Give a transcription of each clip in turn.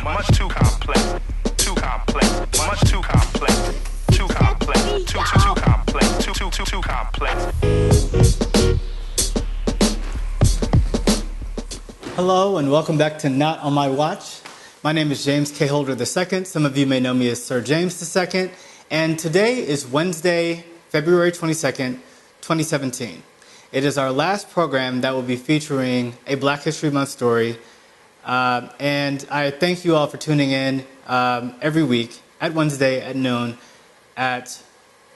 much too complex, too complex, much too complex, too complex, too complex, too complex. Hello and welcome back to Not on My Watch. My name is James K. Holder II. Some of you may know me as Sir James II. And today is Wednesday, February 22nd, 2017. It is our last program that will be featuring a Black History Month story. And I thank you all for tuning in every week at Wednesday at noon at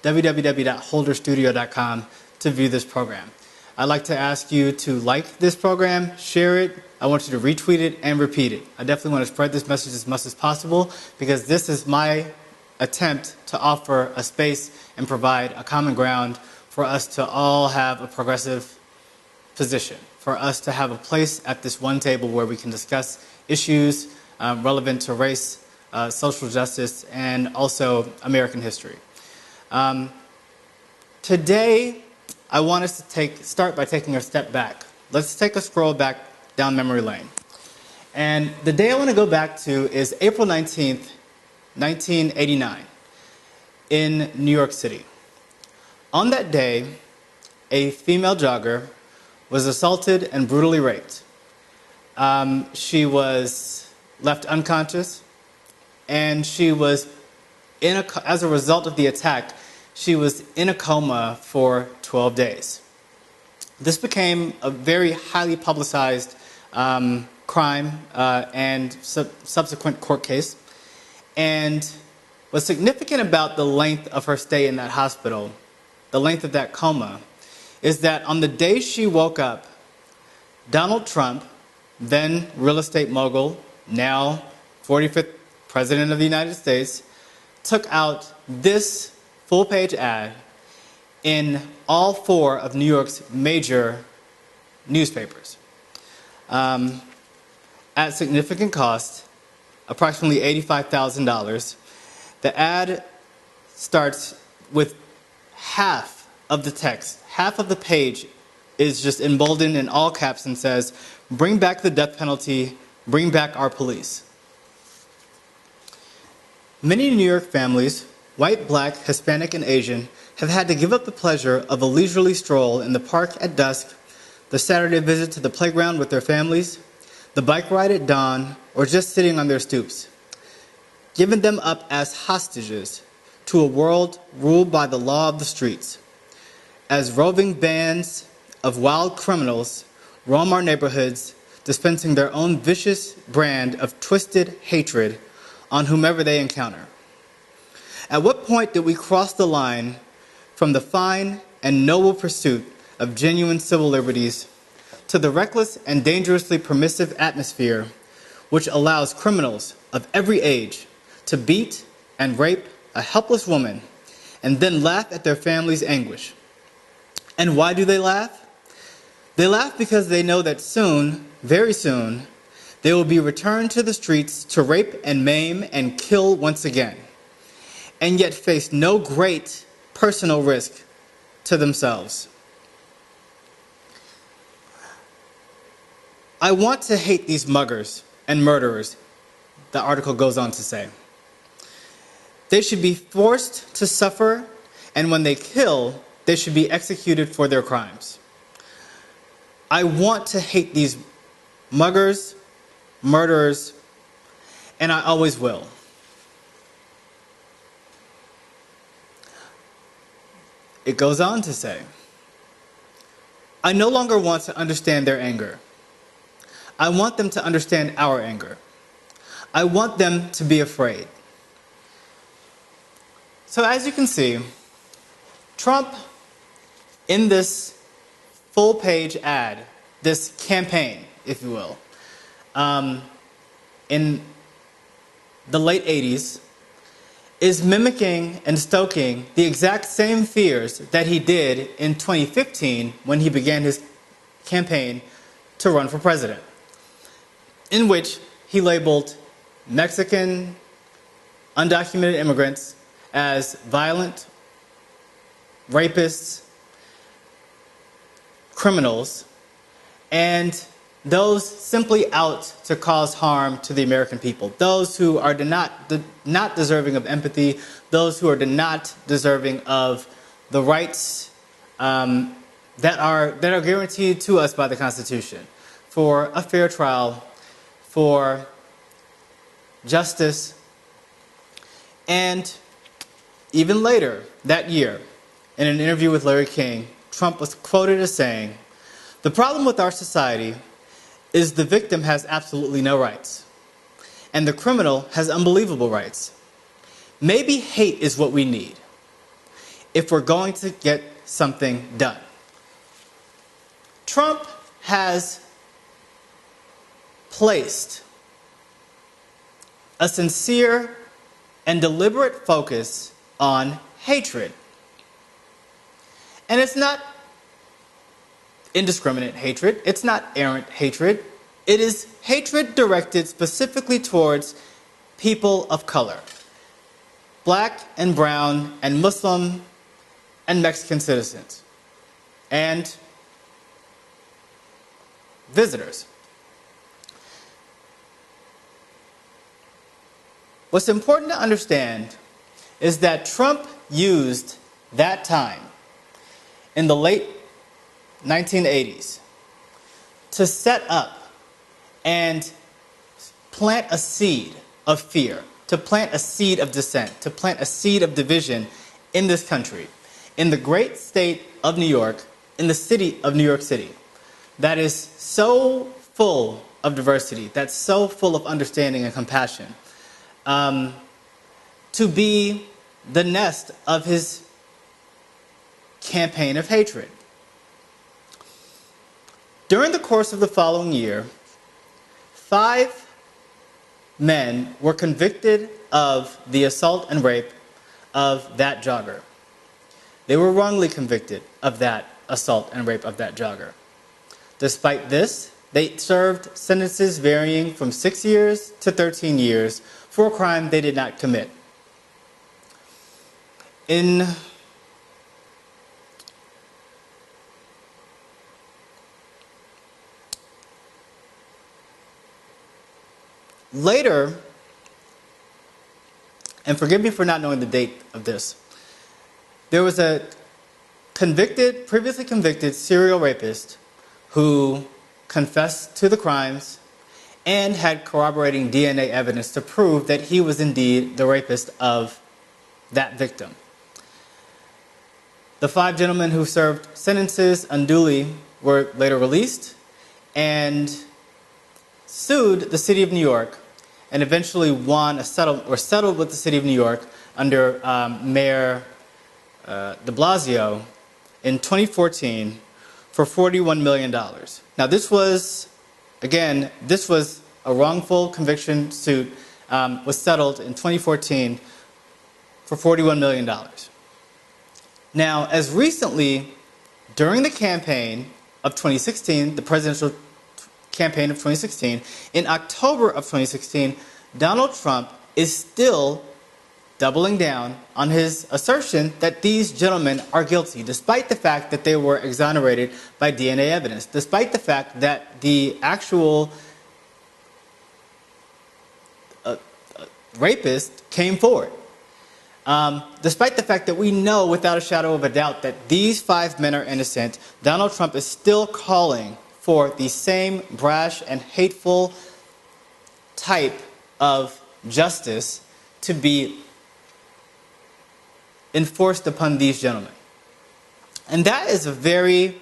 www.holderstudio.com to view this program. I'd like to ask you to like this program, share it. I want you to retweet it and repeat it. I definitely want to spread this message as much as possible because this is my attempt to offer a space and provide a common ground for us to all have a progressive position, for us to have a place at this one table where we can discuss issues relevant to race, social justice, and also American history. Today, I want us to start by taking a step back. Let's take a scroll back down memory lane. And the day I want to go back to is April 19th, 1989, in New York City. On that day, a female jogger was assaulted and brutally raped. She was left unconscious, and she was as a result of the attack, she was in a coma for 12 days. This became a very highly publicized crime and subsequent court case. And what's significant about the length of her stay in that hospital, the length of that coma, is that on the day she woke up, Donald Trump, then real estate mogul, now 45th President of the United States, took out this full-page ad in all four of New York's major newspapers. At significant cost, approximately $85,000, the ad starts with half of the text. Half of the page is just emboldened in all caps and says, "Bring back the death penalty, bring back our police." Many New York families, white, black, Hispanic, and Asian, have had to give up the pleasure of a leisurely stroll in the park at dusk, the Saturday visit to the playground with their families, the bike ride at dawn, or just sitting on their stoops, giving them up as hostages to a world ruled by the law of the streets, as roving bands of wild criminals roam our neighborhoods, dispensing their own vicious brand of twisted hatred on whomever they encounter. At what point did we cross the line from the fine and noble pursuit of genuine civil liberties to the reckless and dangerously permissive atmosphere which allows criminals of every age to beat and rape a helpless woman and then laugh at their family's anguish? And why do they laugh? They laugh because they know that soon, very soon, they will be returned to the streets to rape and maim and kill once again, and yet face no great personal risk to themselves. I want to hate these muggers and murderers, the article goes on to say. They should be forced to suffer, and when they kill, they should be executed for their crimes. I want to hate these muggers, murderers, and I always will. It goes on to say, I no longer want to understand their anger. I want them to understand our anger. I want them to be afraid. So as you can see, Trump, in this full-page ad, this campaign, if you will, in the late 80s, is mimicking and stoking the exact same fears that he did in 2015 when he began his campaign to run for president, in which he labeled Mexican undocumented immigrants as violent, rapists, criminals, and those simply out to cause harm to the American people, those who are not deserving of empathy, those who are not deserving of the rights that are guaranteed to us by the Constitution, for a fair trial, for justice. And even later that year, in an interview with Larry King, Trump was quoted as saying, "The problem with our society is the victim has absolutely no rights, and the criminal has unbelievable rights. Maybe hate is what we need if we're going to get something done." Trump has placed a sincere and deliberate focus on hatred. And it's not indiscriminate hatred. It's not errant hatred. It is hatred directed specifically towards people of color, black and brown and Muslim and Mexican citizens, and visitors. What's important to understand is that Trump used that time in the late 1980s to set up and plant a seed of fear, to plant a seed of dissent, to plant a seed of division in this country, in the great state of New York, in the city of New York City, that is so full of diversity, that's so full of understanding and compassion, to be the nest of his campaign of hatred. During the course of the following year, 5 men were convicted of the assault and rape of that jogger. They were wrongly convicted of that assault and rape of that jogger. Despite this, they served sentences varying from 6 years to 13 years for a crime they did not commit. Later, and forgive me for not knowing the date of this, there was a previously convicted serial rapist who confessed to the crimes and had corroborating DNA evidence to prove that he was indeed the rapist of that victim. The 5 gentlemen who served sentences unduly were later released and sued the city of New York and eventually settled with the city of New York under Mayor de Blasio in 2014 for $41 million. Now this was a wrongful conviction suit, was settled in 2014 for $41 million. Now, as recently, during the campaign of 2016, the presidential campaign of 2016, in October of 2016, Donald Trump is still doubling down on his assertion that these gentlemen are guilty, despite the fact that they were exonerated by DNA evidence, despite the fact that the actual rapist came forward. Despite the fact that we know without a shadow of a doubt that these 5 men are innocent, Donald Trump is still calling for the same brash and hateful type of justice to be enforced upon these gentlemen. And that is a very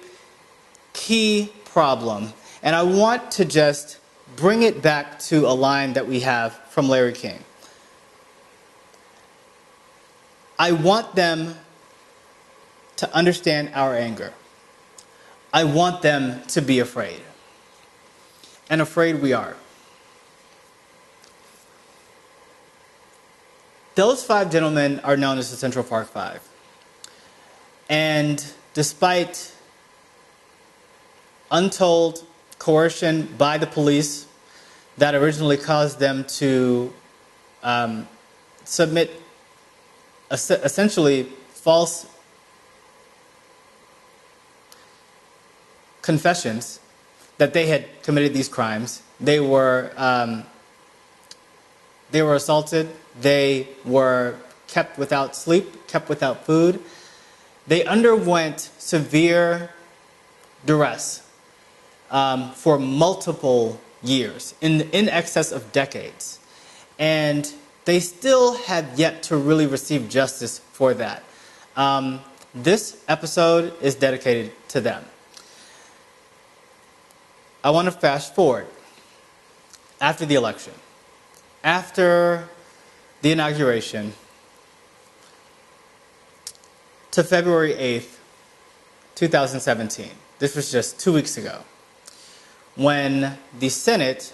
key problem. And I want to just bring it back to a line that we have from Larry King. I want them to understand our anger. I want them to be afraid. And afraid we are. Those 5 gentlemen are known as the Central Park 5. And despite untold coercion by the police that originally caused them to submit essentially false confessions that they had committed these crimes. They were assaulted. They were kept without sleep, kept without food. They underwent severe duress for multiple years, in excess of decades. And they still have yet to really receive justice for that. This episode is dedicated to them. I want to fast forward after the election, after the inauguration, to February 8th, 2017. This was just 2 weeks ago, when the Senate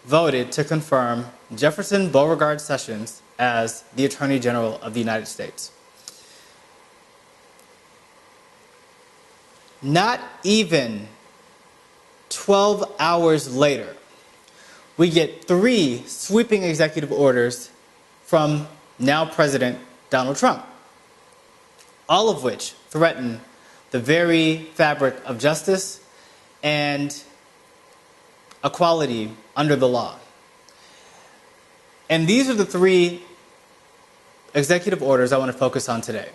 voted to confirm Jefferson Beauregard Sessions as the Attorney General of the United States. Not even 12 hours later, we get 3 sweeping executive orders from now President Donald Trump, all of which threaten the very fabric of justice and equality under the law. And these are the 3 executive orders I want to focus on today.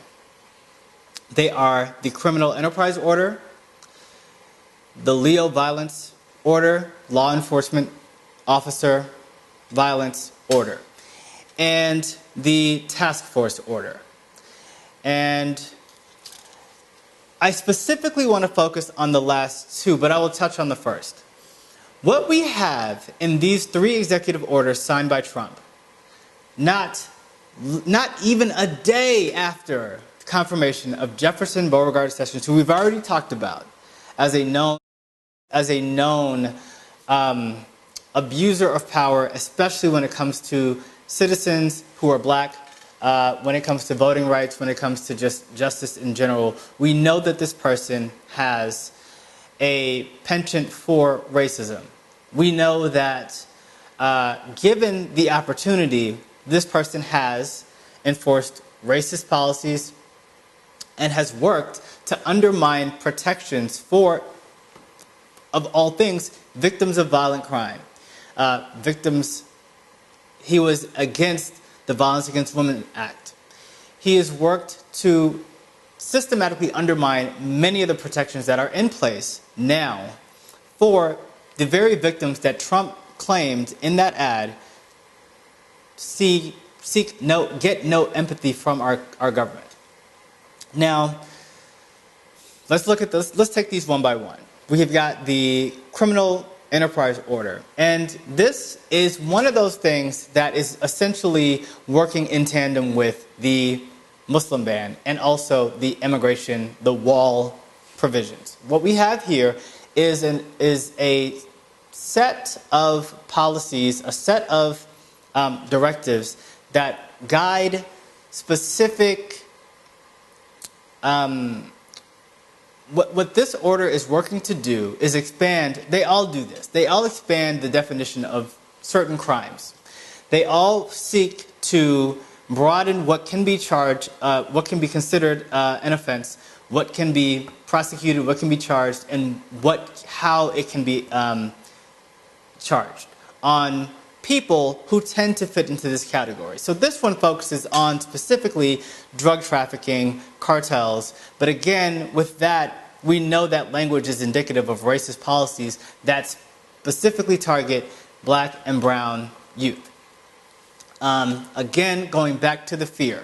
They are the Criminal Enterprise Order, the Leo Violence Order, Law Enforcement Officer Violence Order, and the Task Force Order. And I specifically want to focus on the last 2, but I will touch on the first. What we have in these 3 executive orders signed by Trump, not even a day after confirmation of Jefferson Beauregard Sessions, who we've already talked about as a known abuser of power, especially when it comes to citizens who are black, when it comes to voting rights, when it comes to just justice in general. We know that this person has a penchant for racism. We know that given the opportunity, this person has enforced racist policies and has worked to undermine protections for, of all things, victims of violent crime. He was against the Violence Against Women Act. He has worked to systematically undermine many of the protections that are in place now for the very victims that Trump claimed in that ad get no empathy from our government. Now, let's look at this. Let's take these one by one. We have got the Criminal Enterprise Order. And this is one of those things that is essentially working in tandem with the Muslim ban and also the immigration, the wall provisions. What we have here is a set of policies, a set of directives that guide specific what this order is working to do is expand. They all do this. They all expand the definition of certain crimes. They all seek to broaden what can be charged, what can be considered an offense, what can be prosecuted, what can be charged, and how it can be charged on people who tend to fit into this category. So this one focuses on specifically drug trafficking, cartels, but again, with that, we know that language is indicative of racist policies that specifically target black and brown youth. Again, going back to the fear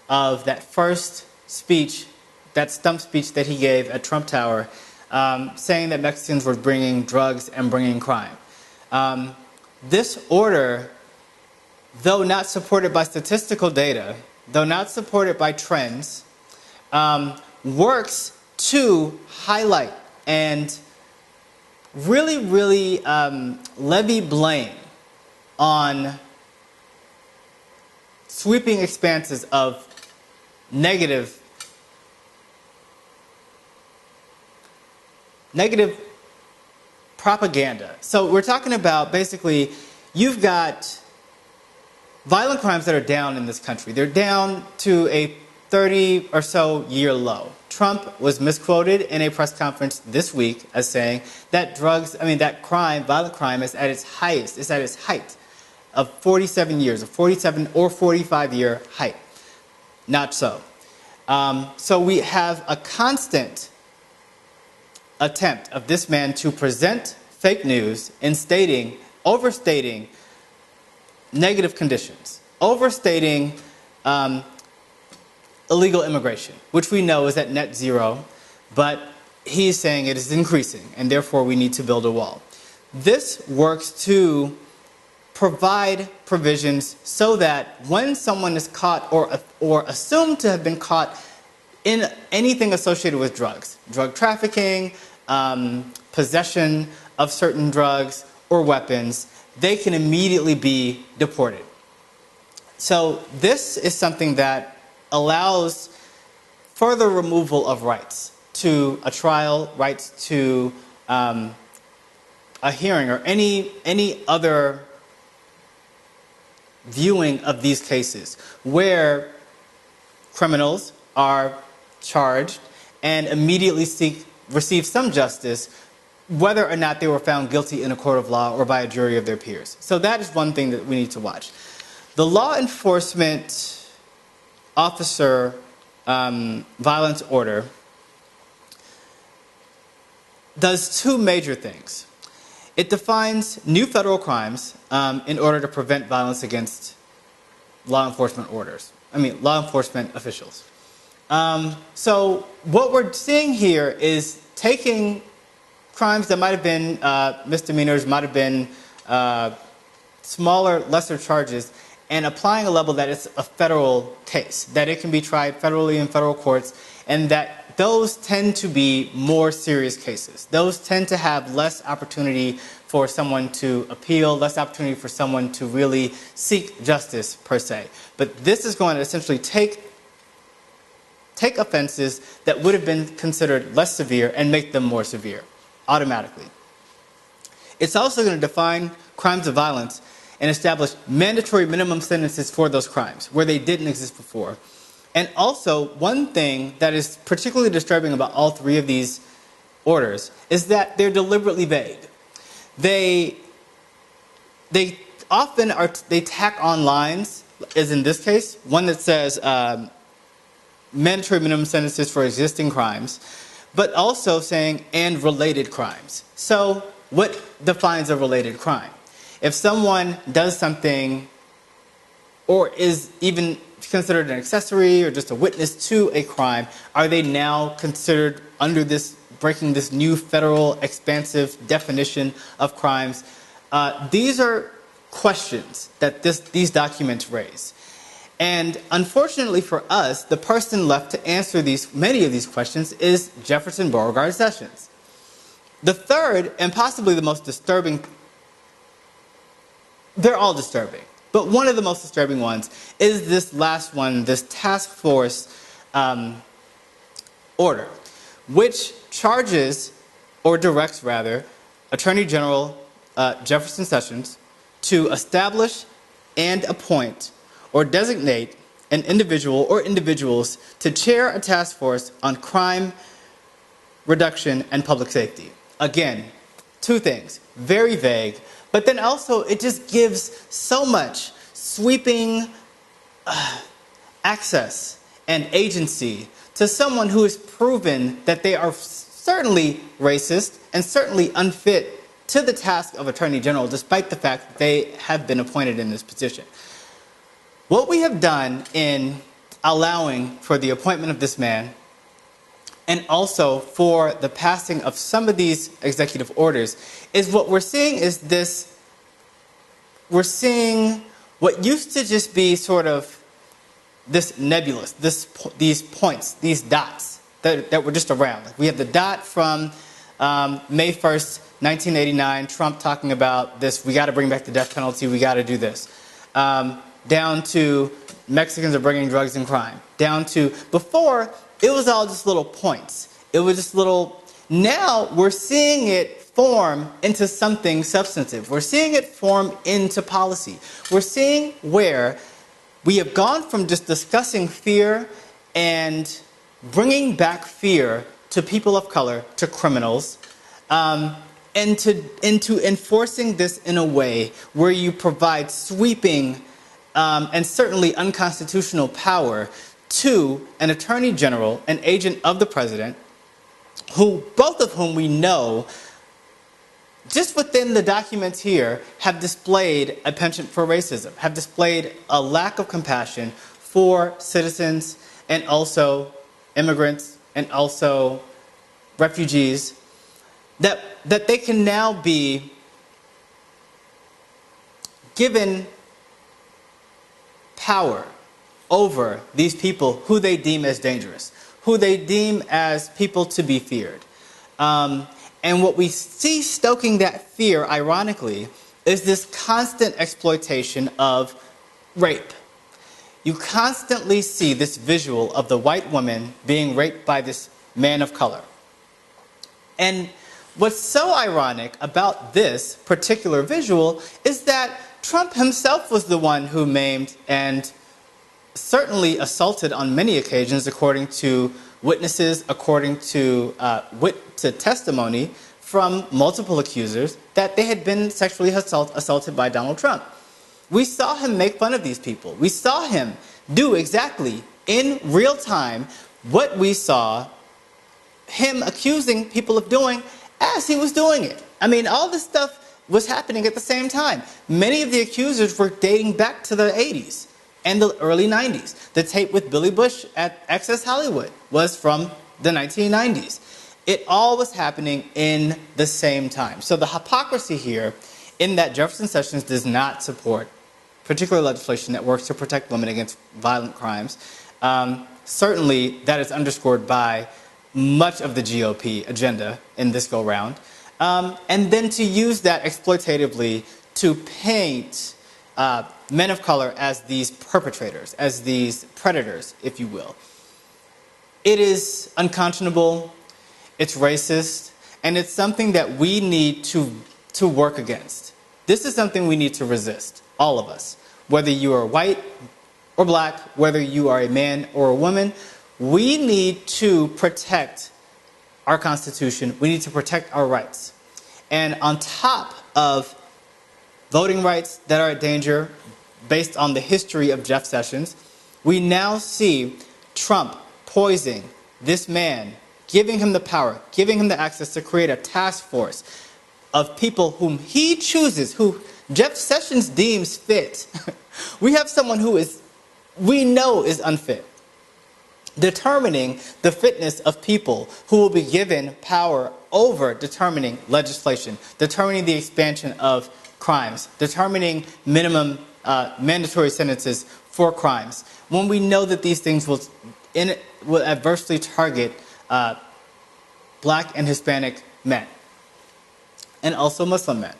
of that first speech, that stump speech that he gave at Trump Tower, saying that Mexicans were bringing drugs and bringing crime. This order, though not supported by statistical data, though not supported by trends, works to highlight and really levy blame on sweeping expanses of negative propaganda. So we're talking about basically, you've got violent crimes that are down in this country. They're down to a 30 or so year low. Trump was misquoted in a press conference this week as saying that violent crime is at its highest, is at its height of 47 years, a 47 or 45-year height. Not so. So we have a constant attempt of this man to present fake news in overstating negative conditions, overstating illegal immigration, which we know is at net zero, but he's saying it is increasing, and therefore we need to build a wall. This works to provide provisions so that when someone is caught or assumed to have been caught in anything associated with drugs, drug trafficking, possession of certain drugs or weapons, they can immediately be deported. So this is something that allows further removal of rights to a trial, rights to a hearing, or any other viewing of these cases where criminals are charged and immediately receive some justice, whether or not they were found guilty in a court of law or by a jury of their peers. So that is one thing that we need to watch. The law enforcement officer violence order does two major things. It defines new federal crimes in order to prevent violence against law enforcement officials. So what we're seeing here is taking crimes that might have been misdemeanors, might have been smaller, lesser charges, and applying a level that is a federal case, that it can be tried federally in federal courts, and that those tend to be more serious cases. Those tend to have less opportunity for someone to appeal, less opportunity for someone to really seek justice, per se. But this is going to essentially take offenses that would have been considered less severe and make them more severe, automatically. It's also going to define crimes of violence and establish mandatory minimum sentences for those crimes, where they didn't exist before. And also, one thing that is particularly disturbing about all three of these orders is that they're deliberately vague. They often tack on lines, as in this case, one that says mandatory minimum sentences for existing crimes, but also saying and related crimes. So what defines a related crime? If someone does something or is even considered an accessory or just a witness to a crime, are they now considered under this, breaking this new federal expansive definition of crimes? These are questions that these documents raise. And unfortunately for us, the person left to answer many of these questions is Jefferson Beauregard Sessions. The third, and possibly the most disturbing, they're all disturbing, but one of the most disturbing ones is this last one, this task force order, which charges, or directs rather, Attorney General Jefferson Sessions to establish and appoint or designate an individual or individuals to chair a task force on crime reduction and public safety. Again, two things, very vague, but then also it just gives so much sweeping access and agency to someone who has proven that they are certainly racist and certainly unfit to the task of Attorney General, despite the fact that they have been appointed in this position. What we have done in allowing for the appointment of this man, and also for the passing of some of these executive orders, is what we're seeing is this, we're seeing what used to just be sort of this nebulous, these points, these dots that were just around. Like we have the dot from May 1st, 1989, Trump talking about this, we got to bring back the death penalty, we got to do this. Down to Mexicans are bringing drugs and crime. Down to, before, it was all just little points. It was just little, now we're seeing it form into something substantive. We're seeing it form into policy. We're seeing where we have gone from just discussing fear and bringing back fear to people of color, to criminals, into enforcing this in a way where you provide sweeping and certainly unconstitutional power to an attorney general, an agent of the president, who both of whom we know, just within the documents here, have displayed a penchant for racism, have displayed a lack of compassion for citizens and also immigrants and also refugees, that they can now be given power over these people who they deem as dangerous, who they deem as people to be feared. And what we see stoking that fear, ironically, is this constant exploitation of rape. You constantly see this visual of the white woman being raped by this man of color. And what's so ironic about this particular visual is that Trump himself was the one who maimed and certainly assaulted on many occasions, according to witnesses, according to testimony from multiple accusers, that they had been sexually assaulted by Donald Trump. We saw him make fun of these people. We saw him do exactly in real time what we saw him accusing people of doing as he was doing it. I mean, all this stuff was happening at the same time. Many of the accusers were dating back to the 80s and the early 90s. The tape with Billy Bush at Access Hollywood was from the 1990s. It all was happening in the same time. So the hypocrisy here in that Jefferson Sessions does not support particular legislation that works to protect women against violent crimes. Certainly that is underscored by much of the GOP agenda in this go-round. And then to use that exploitatively to paint men of color as these perpetrators, as these predators, if you will. It is unconscionable, it's racist, and it's something that we need to work against. This is something we need to resist, all of us. Whether you are white or black, whether you are a man or a woman, we need to protect our Constitution. We need to protect our rights. And on top of voting rights that are at danger based on the history of Jeff Sessions, we now see Trump poising this man, giving him the power, giving him the access to create a task force of people whom he chooses, who Jeff Sessions deems fit. We have someone who we know is unfit, determining the fitness of people who will be given power over determining legislation, determining the expansion of crimes, determining minimum mandatory sentences for crimes, when we know that these things will adversely target black and Hispanic men, and also Muslim men.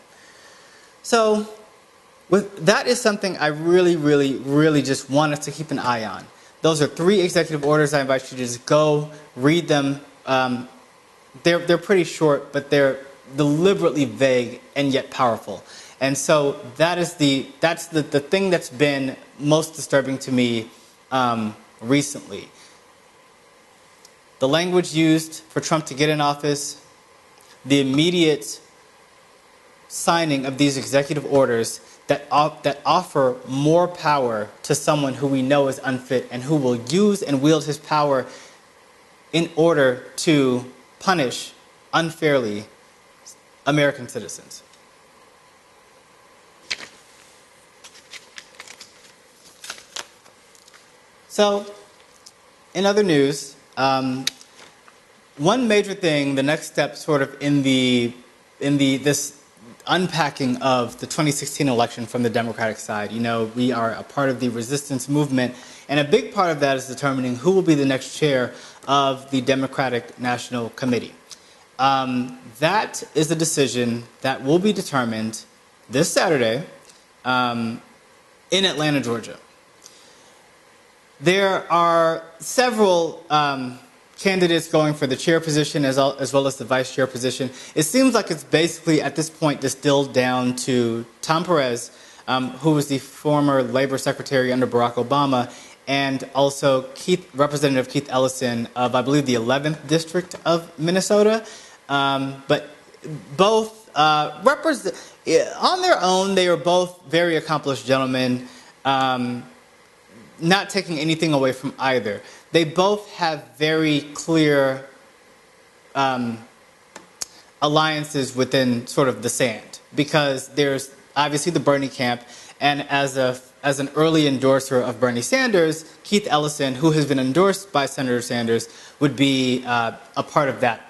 So that is something I really, really, really just want us to keep an eye on. Those are 3 executive orders. I invite you to just go read them. They're pretty short, but they're deliberately vague and yet powerful. And so that's the thing that's been most disturbing to me recently. The language used for Trump to get in office, the immediate signing of these executive orders that offer more power to someone who we know is unfit and who will use and wield his power in order to punish unfairly American citizens. So, in other news, one major thing, the next step sort of in this unpacking of the 2016 election from the Democratic side. You know, we are a part of the resistance movement, and a big part of that is determining who will be the next chair of the Democratic National Committee. That is a decision that will be determined this Saturday in Atlanta, Georgia. There are several candidates going for the chair position as well as the vice chair position. It seems like it's basically at this point distilled down to Tom Perez, who was the former labor secretary under Barack Obama, and also Representative Keith Ellison of, I believe, the 11th District of Minnesota. But both on their own, they are both very accomplished gentlemen, not taking anything away from either. They both have very clear alliances within sort of the sand, because there's obviously the Bernie camp, and as an early endorser of Bernie Sanders, Keith Ellison, who has been endorsed by Senator Sanders, would be a part of that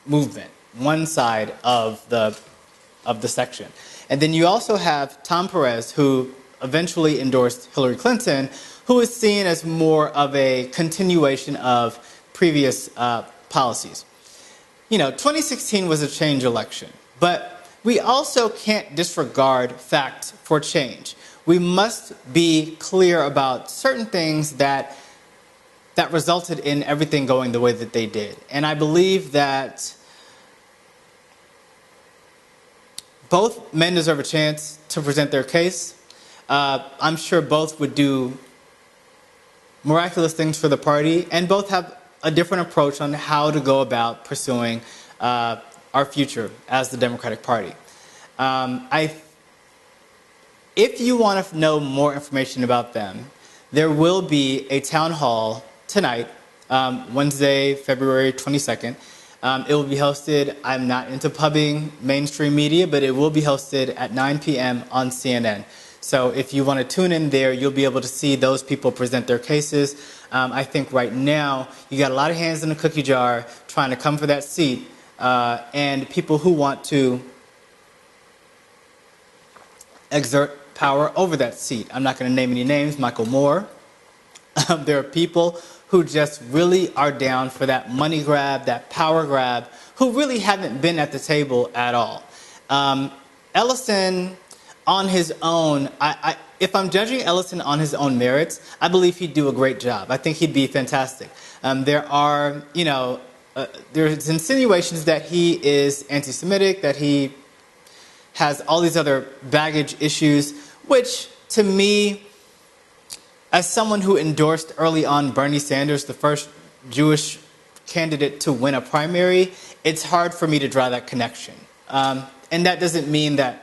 movement, one side of the section. And then you also have Tom Perez, who eventually endorsed Hillary Clinton, who is seen as more of a continuation of previous policies. 2016 was a change election, but we also can't disregard fact for change. We must be clear about certain things that resulted in everything going the way that they did. And I believe that both men deserve a chance to present their case. I'm sure both would do miraculous things for the party, and both have a different approach on how to go about pursuing our future as the Democratic Party. If you want to know more information about them, there will be a town hall tonight, Wednesday, February 22nd. It will be hosted, I'm not into pubbing mainstream media, but it will be hosted at 9 p.m. on CNN. So if you want to tune in there, you'll be able to see those people present their cases. I think right now, you got a lot of hands in the cookie jar trying to come for that seat, and people who want to exert power over that seat. I'm not going to name any names, Michael Moore. There are people who just really are down for that money grab, that power grab, who really haven't been at the table at all. Ellison, on his own, if I'm judging Ellison on his own merits, I believe he'd do a great job. I think he'd be fantastic. There's insinuations that he is anti-Semitic, that he has all these other baggage issues, which to me, as someone who endorsed early on Bernie Sanders, the first Jewish candidate to win a primary, it's hard for me to draw that connection. And that doesn't mean that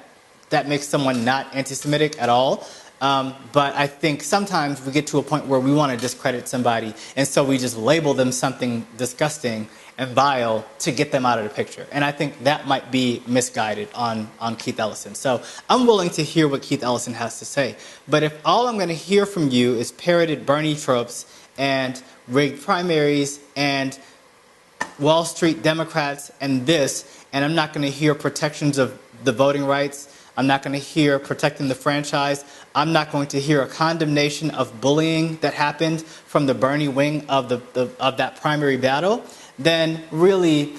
makes someone not anti-Semitic at all. But I think sometimes we get to a point where we want to discredit somebody, and so we just label them something disgusting and vile to get them out of the picture. And I think that might be misguided on Keith Ellison. So I'm willing to hear what Keith Ellison has to say. But if all I'm going to hear from you is parroted Bernie tropes and rigged primaries and Wall Street Democrats and this, and I'm not going to hear protections of the voting rights, I'm not going to hear protecting the franchise, I'm not going to hear a condemnation of bullying that happened from the Bernie wing of that primary battle, then really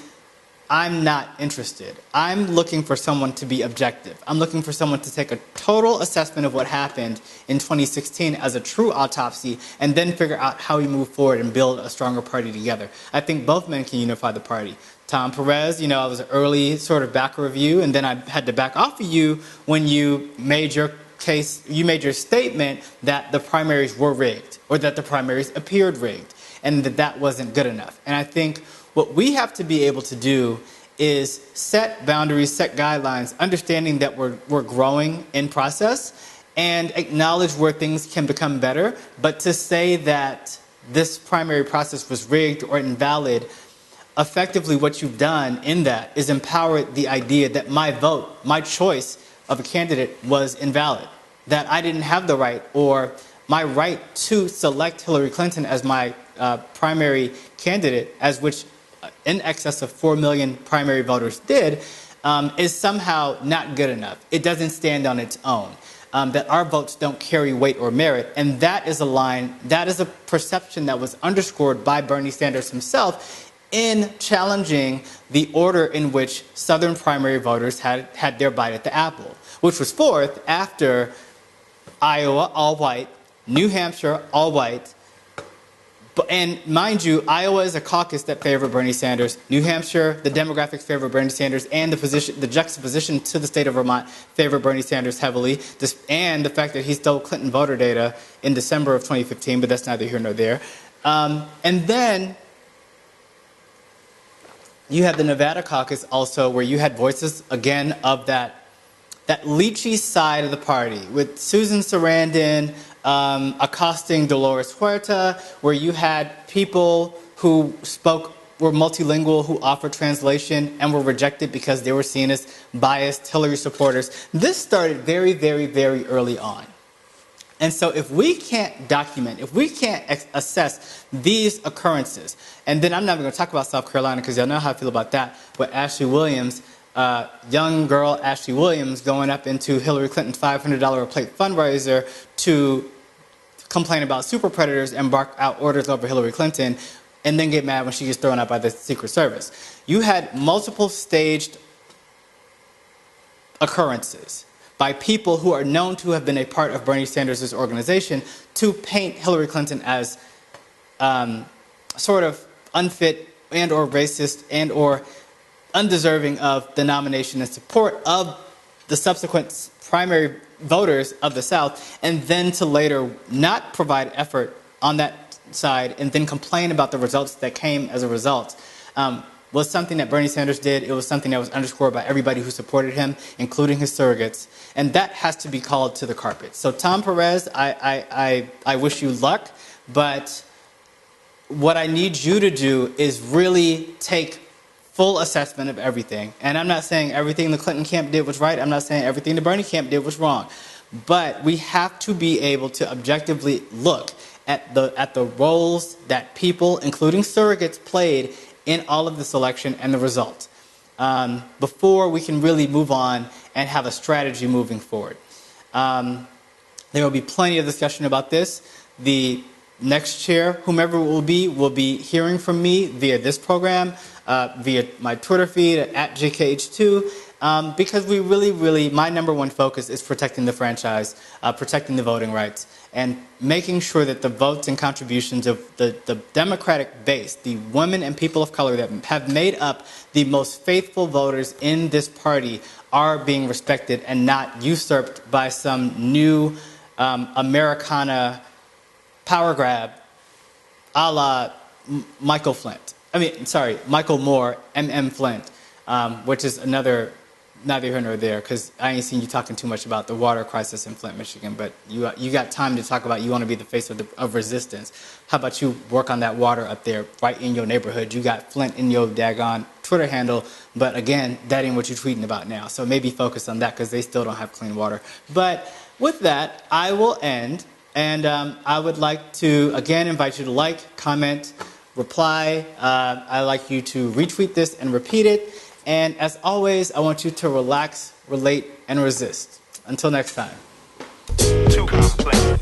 I'm not interested. I'm looking for someone to be objective. I'm looking for someone to take a total assessment of what happened in 2016 as a true autopsy, and then figure out how we move forward and build a stronger party together. I think both men can unify the party. Tom Perez, I was an early sort of backer of you, and then I had to back off of you when you made your case, you made your statement that the primaries were rigged, or that the primaries appeared rigged, and that wasn't good enough. And I think what we have to be able to do is set boundaries, set guidelines, understanding that we're growing in process, and acknowledge where things can become better. But to say that this primary process was rigged or invalid, effectively what you've done in that is empower the idea that my vote, my choice of a candidate was invalid, that I didn't have the right, or my right to select Hillary Clinton as my primary candidate, as which in excess of 4 million primary voters did, is somehow not good enough. It doesn't stand on its own. That our votes don't carry weight or merit. And that is a line, that is a perception that was underscored by Bernie Sanders himself in challenging the order in which Southern primary voters had their bite at the apple, which was fourth after Iowa, all white, New Hampshire, all white, And mind you, Iowa is a caucus that favored Bernie Sanders. New Hampshire, the demographics favor Bernie Sanders, and the juxtaposition to the state of Vermont favor Bernie Sanders heavily. And the fact that he stole Clinton voter data in December of 2015, but that's neither here nor there. And then you had the Nevada caucus also, where you had voices, again, of that lychee side of the party, with Susan Sarandon accosting Dolores Huerta, where you had people who were multilingual, who offered translation and were rejected because they were seen as biased Hillary supporters. This started very, very, very early on. And so if we can't document, if we can't assess these occurrences, and then I'm not even going to talk about South Carolina because y'all know how I feel about that, with Ashley Williams, young girl Ashley Williams going up into Hillary Clinton's $500 a plate fundraiser to complain about super predators and bark out orders over Hillary Clinton, and then get mad when she gets thrown out by the Secret Service. You had multiple staged occurrences by people who are known to have been a part of Bernie Sanders' organization to paint Hillary Clinton as sort of unfit and or racist and or undeserving of the nomination and support of the subsequent primary voters of the South, and then to later not provide effort on that side and then complain about the results that came as a result, was something that Bernie Sanders did. It was something that was underscored by everybody who supported him, including his surrogates, and that has to be called to the carpet. So Tom Perez, I wish you luck, but what I need you to do is really take full assessment of everything. And I'm not saying everything the Clinton camp did was right. I'm not saying everything the Bernie camp did was wrong. But we have to be able to objectively look at the roles that people, including surrogates, played in all of this election and the result before we can really move on and have a strategy moving forward. There will be plenty of discussion about this. The next chair, whomever it will be hearing from me via this program, via my Twitter feed at JKH2, because we really, my number one focus is protecting the franchise, protecting the voting rights, and making sure that the votes and contributions of the Democratic base, the women and people of color that have made up the most faithful voters in this party, are being respected and not usurped by some new Americana power grab a la Michael Moore, M.M. Flint, which is another, neither here nor there, because I ain't seen you talking too much about the water crisis in Flint, Michigan, but you got time to talk about you want to be the face of resistance. How about you work on that water up there right in your neighborhood? You got Flint in your daggone Twitter handle, but again, that ain't what you're tweeting about now, so maybe focus on that because they still don't have clean water. But with that, I will end. And I would like to, again, invite you to like, comment, reply. I'd like you to retweet this and repeat it. And as always, I want you to relax, relate, and resist. Until next time. Too complex.